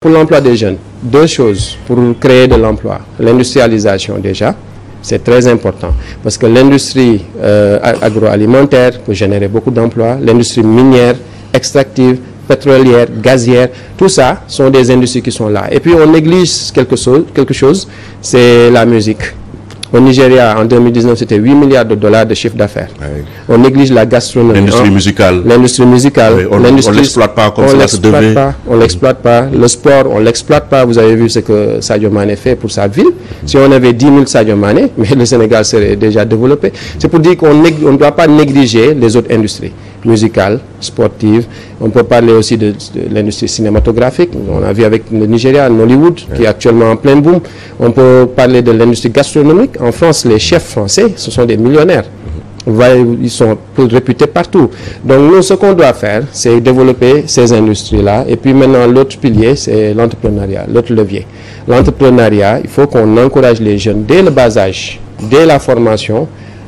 pour l'emploi des jeunes, deux choses pour créer de l'emploi. L'industrialisation déjà, c'est très important parce que l'industrie agroalimentaire peut générer beaucoup d'emplois, l'industrie minière, extractive, pétrolière, gazière, tout ça sont des industries qui sont là. Et puis on néglige quelque chose, c'est la musique. Au Nigeria, en 2019, c'était 8 milliards de dollars de chiffre d'affaires. Oui. On néglige la gastronomie. L'industrie musicale. L'industrie musicale. Oui, on ne l'exploite pas comme cela se devait. On ne l'exploite pas. Le sport, on ne l'exploite pas. Vous avez vu ce que Sadio Mané fait pour sa ville. Si on avait 10 000 Sadio Mané, mais le Sénégal serait déjà développé. C'est pour dire qu'on ne doit pas négliger les autres industries musicales, sportives. On peut parler aussi de l'industrie cinématographique. On a vu avec le Nigeria, Nollywood, qui est actuellement en plein boom. On peut parler de l'industrie gastronomique. En France, les chefs français, ce sont des millionnaires. Vous voyez, ils sont réputés partout. Donc nous, ce qu'on doit faire, c'est développer ces industries-là. Et puis maintenant, l'autre pilier, c'est l'entrepreneuriat, l'autre levier. L'entrepreneuriat, il faut qu'on encourage les jeunes dès le bas âge, dès la formation,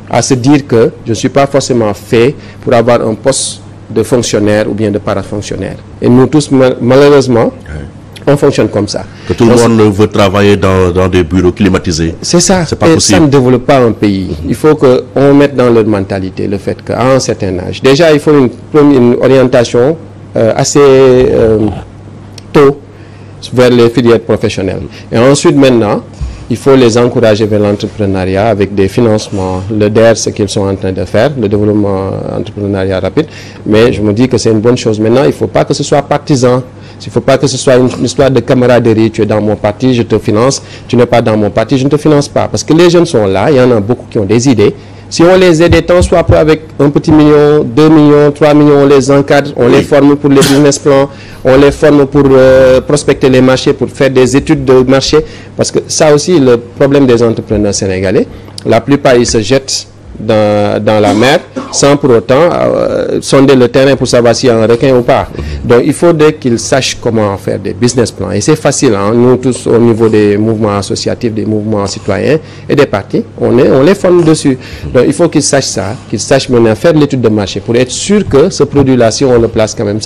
à se dire que je ne suis pas forcément fait pour avoir un poste de fonctionnaire ou bien de parafonctionnaire. Et nous tous, malheureusement, on fonctionne comme ça. Que tout le monde veut travailler dans des bureaux climatisés. C'est ça. C'est pas possible. Ça ne développe pas un pays. Il faut qu'on mette dans leur mentalité le fait qu'à un certain âge, déjà il faut une orientation assez tôt vers les filières professionnelles. Et ensuite maintenant, il faut les encourager vers l'entrepreneuriat avec des financements. Le DER, ce qu'ils sont en train de faire, le développement entrepreneuriat rapide. Mais je me dis que c'est une bonne chose. Maintenant, il ne faut pas que ce soit partisan. Il ne faut pas que ce soit une histoire de camaraderie. Tu es dans mon parti, je te finance. Tu n'es pas dans mon parti, je ne te finance pas. Parce que les jeunes sont là, il y en a beaucoup qui ont des idées. Si on les aide tant soit peu avec 1 petit million, 2 millions, 3 millions, on les encadre, on les forme pour les business plans, on les forme pour prospecter les marchés, pour faire des études de marché. Parce que ça aussi, le problème des entrepreneurs sénégalais, la plupart, ils se jettent dans la mer sans pour autant sonder le terrain pour savoir s'il y a un requin ou pas. Donc il faudrait qu'ils sachent comment faire des business plans. Et c'est facile, hein? Nous tous au niveau des mouvements associatifs, des mouvements citoyens et des partis, on les forme dessus. Donc il faut qu'ils sachent ça, qu'ils sachent maintenant faire l'étude de marché pour être sûr que ce produit-là, si on le place quand même, ça